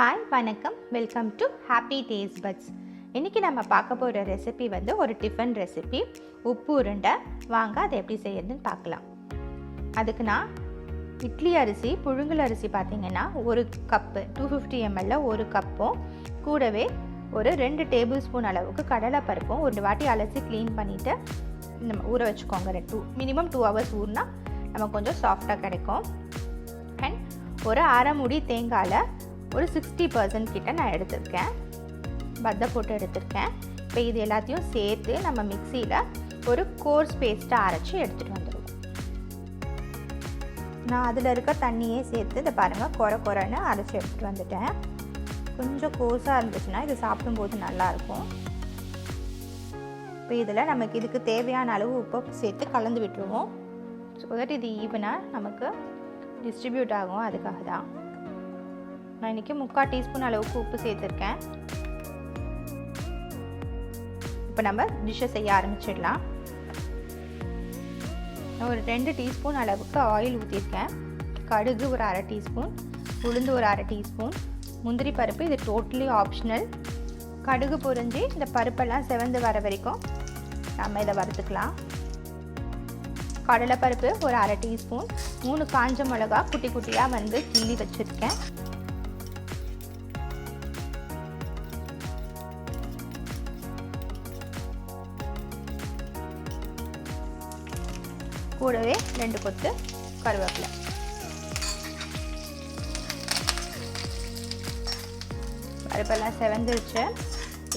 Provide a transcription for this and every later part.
Hi வணக்கம், welcome to happy taste buds. இன்றைக்கி நம்ம பார்க்க போகிற ரெசிபி ஒரு டிஃபன் ரெசிபி, உப்பு உருண்டை. வாங்க அதை எப்படி செய்யறதுன்னு பார்க்கலாம். அதுக்கு நான் இட்லி அரிசி, புழுங்கல் அரிசி பார்த்திங்கன்னா ஒரு கப்பு 250 ml ஒரு கப்பும், கூடவே ஒரு 2 டேபிள் ஸ்பூன் அளவுக்கு கடலைப்பருப்பும் ஒரு வாட்டி அலசி க்ளீன் பண்ணிவிட்டு நம்ம ஊற வச்சுக்கோங்க. மினிமம் 2 hours ஊறினா நமக்கு கொஞ்சம் சாஃப்டாக கிடைக்கும். அண்ட் ஒரு அரை மூடி தேங்காயில் ஒரு 60% கிட்ட நான் எடுத்திருக்கேன், பத்தை போட்டு எடுத்திருக்கேன். இப்போ இது எல்லாத்தையும் சேர்த்து நம்ம மிக்சியில் ஒரு கோர்ஸ் பேஸ்ட்டாக அரைச்சி எடுத்துகிட்டு வந்துடுவோம். நான் அதில் இருக்க தண்ணியே சேர்த்து இதை பாருங்கள் குறைன்னு அரைச்சி எடுத்துகிட்டு வந்துட்டேன். கொஞ்சம் கோர்ஸாக இருந்துச்சுன்னா இது சாப்பிடும்போது நல்லாயிருக்கும். இப்போ இதில் நமக்கு இதுக்கு தேவையான அளவு உப்பு சேர்த்து கலந்து விட்டுருவோம். ஸோ தட் இது ஈவனாக நமக்கு டிஸ்ட்ரிபியூட் ஆகும். அதுக்காக தான் நான் இன்றைக்கி 3/4 டீஸ்பூன் அளவுக்கு உப்பு சேர்த்துருக்கேன். இப்போ நம்ம டிஷ்ஷை செய்ய ஆரம்பிச்சிடலாம். நான் ஒரு 2 டீஸ்பூன் அளவுக்கு ஆயில் ஊற்றிருக்கேன். கடுகு ஒரு அரை டீஸ்பூன், உளுந்து ஒரு அரை டீஸ்பூன், முந்திரி பருப்பு இது டோட்டலி ஆப்ஷனல். கடுகு பொரிஞ்சு இந்த பருப்பெல்லாம் செவந்து வர வரைக்கும் நம்ம இதை வறுத்துக்கலாம். கடலைப்பருப்பு ஒரு அரை டீஸ்பூன், 3 காஞ்ச மிளகா குட்டி குட்டியாக கிள்ளி வச்சுருக்கேன். கூடவே 2 கொத்து கருவேப்பிலை. பருப்பெல்லாம் செவந்துருச்சு.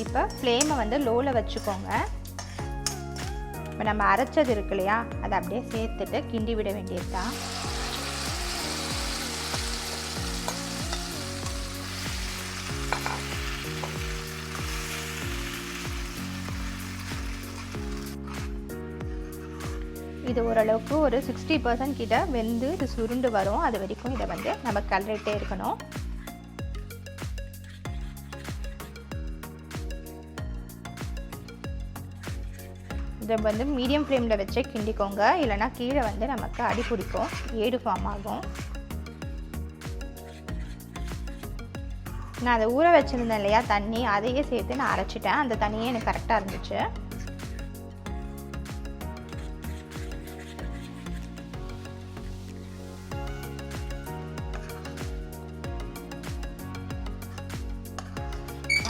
இப்போ ஃப்ளேமை லோவில் வச்சுக்கோங்க. இப்போ நம்ம அரைச்சது இருக்கு இல்லையா, அதை அப்படியே சேர்த்துட்டு கிண்டி விட வேண்டியது தான். இது ஓரளவுக்கு ஒரு 60% கிட்ட வெந்து இது சுருண்டு வரும். அது வரைக்கும் இதை நம்ம கலரிட்டே இருக்கணும். இதை மீடியம் ஃப்ளேமில் வச்சு கிண்டிக்கோங்க, இல்லைனா கீழே நமக்கு அடி பிடிக்கும், ஏடு ஃபார்ம் ஆகும். நான் அதை ஊற வச்சுருந்தேன் இல்லையா தண்ணி, அதையே சேர்த்து நான் அரைச்சிட்டேன். அந்த தண்ணியே எனக்கு கரெக்டாக இருந்துச்சு.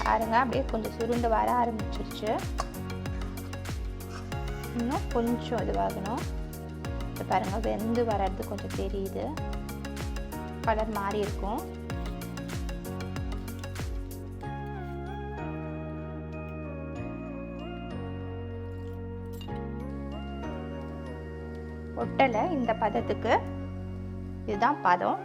பாருங்க, அப்படியே கொஞ்சம் சுருண்டு வர ஆரம்பிச்சிருச்சு. இன்னும் கொஞ்சம் இதுவாகணும். இப்போ பாருங்க, வெந்து வர்றது கொஞ்சம் தெரியுது, கலர் மாறி இருக்கும். ஒட்டலை இந்த பதத்துக்கு, இதுதான் பதம்.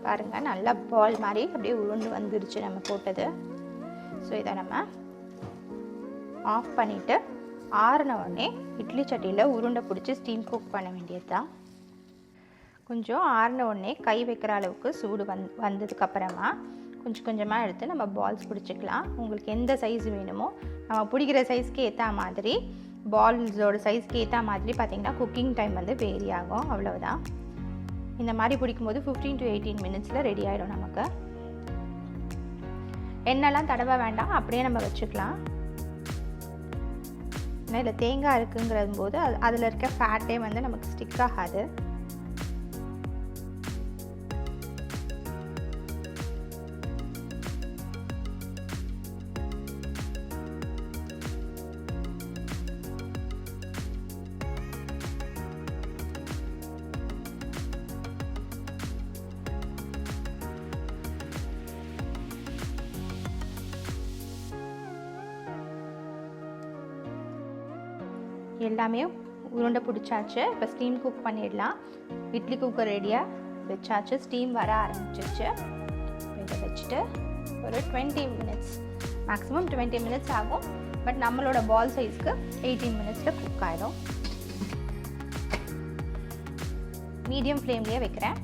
பாருங்க, நல்லா பால் மாதிரி அப்படியே உருண்டு வந்துருச்சு நம்ம போட்டது. ஸோ இதை நம்ம ஆஃப் பண்ணிவிட்டு ஆறின உடனே இட்லி சட்டியில் உருண்டை பிடிச்சி ஸ்டீம் குக் பண்ண வேண்டியது தான். கொஞ்சம் ஆறின உடனே கை வைக்கிற அளவுக்கு சூடு வந்ததுக்கப்புறமா கொஞ்சம் கொஞ்சமாக எடுத்து நம்ம பால்ஸ் பிடிச்சிக்கலாம். உங்களுக்கு எந்த சைஸ் வேணுமோ, நம்ம பிடிக்கிற சைஸ்க்கு ஏற்ற மாதிரி, பால்ஸோட சைஸ்க்கு ஏற்ற மாதிரி பார்த்திங்கன்னா குக்கிங் டைம் வேரி ஆகும். அவ்வளவுதான். இந்த மாதிரி பிடிக்கும்போது 15 to 18 minutes ரெடி ஆகிடும் நமக்கு. எண்ணெய்லாம் தடவை வேண்டாம், அப்படியே நம்ம வச்சுக்கலாம். ஏன்னா இதில் தேங்காய் இருக்குங்கிற போது அதில் இருக்க ஃபேட்டே நமக்கு ஸ்டிக் ஆகாது. எல்லாமே உருண்டை பிடிச்சாச்சு. இப்போ ஸ்டீம் குக் பண்ணிடலாம். இட்லி குக்கர் ரெடியாக வச்சாச்சு, ஸ்டீம் வர ஆரம்பிச்சிருச்சு. இதை வச்சுட்டு ஒரு 20 minutes, மேக்ஸிமம் 20 minutes ஆகும். பட் நம்மளோட பால் சைஸ்க்கு 18 minutes குக் ஆகிடும். மீடியம் ஃப்ளேம்லேயே வைக்கிறேன்.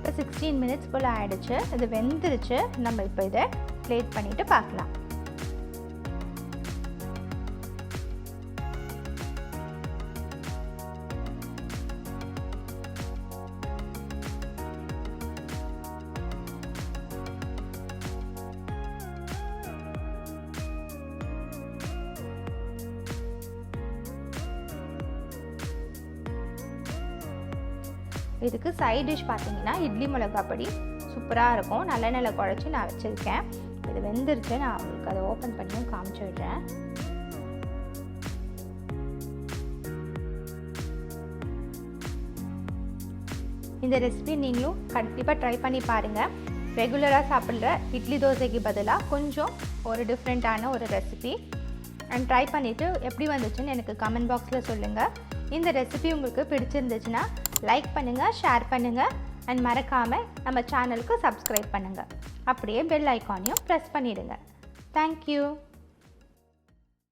இப்போ 16 minutes போல் ஆகிடுச்சு. இது வெந்துருச்சு. நம்ம இப்போ இதை பிளேட் பண்ணிவிட்டு பார்க்கலாம். இதுக்கு சைட் டிஷ் பார்த்தீங்கன்னா இட்லி மிளகாய் பொடி சூப்பராக இருக்கும். நல்லெண்ணெயில் குழச்சி நான் வச்சுருக்கேன். இது வெந்துருச்சு. நான் உங்களுக்கு அதை ஓப்பன் பண்ணியும் காமிச்சு விடுறேன். இந்த ரெசிபி நீங்களும் கண்டிப்பாக ட்ரை பண்ணி பாருங்கள். ரெகுலராக சாப்பிட்ற இட்லி தோசைக்கு பதிலாக கொஞ்சம் ஒரு டிஃப்ரெண்ட்டான ஒரு ரெசிபி. அண்ட் ட்ரை பண்ணிவிட்டு எப்படி வந்துச்சுன்னு எனக்கு கமெண்ட் பாக்ஸில் சொல்லுங்கள். இந்த ரெசிபி உங்களுக்கு பிடிச்சிருந்துச்சுன்னா லைக் பண்ணுங்கள், ஷேர் பண்ணுங்கள் அண்ட் மறக்காமல் நம்ம சேனலுக்கு சப்ஸ்கிரைப் பண்ணுங்கள். அப்படியே பெல் ஐக்கானையும் ப்ரெஸ் பண்ணிவிடுங்க. தேங்க்யூ.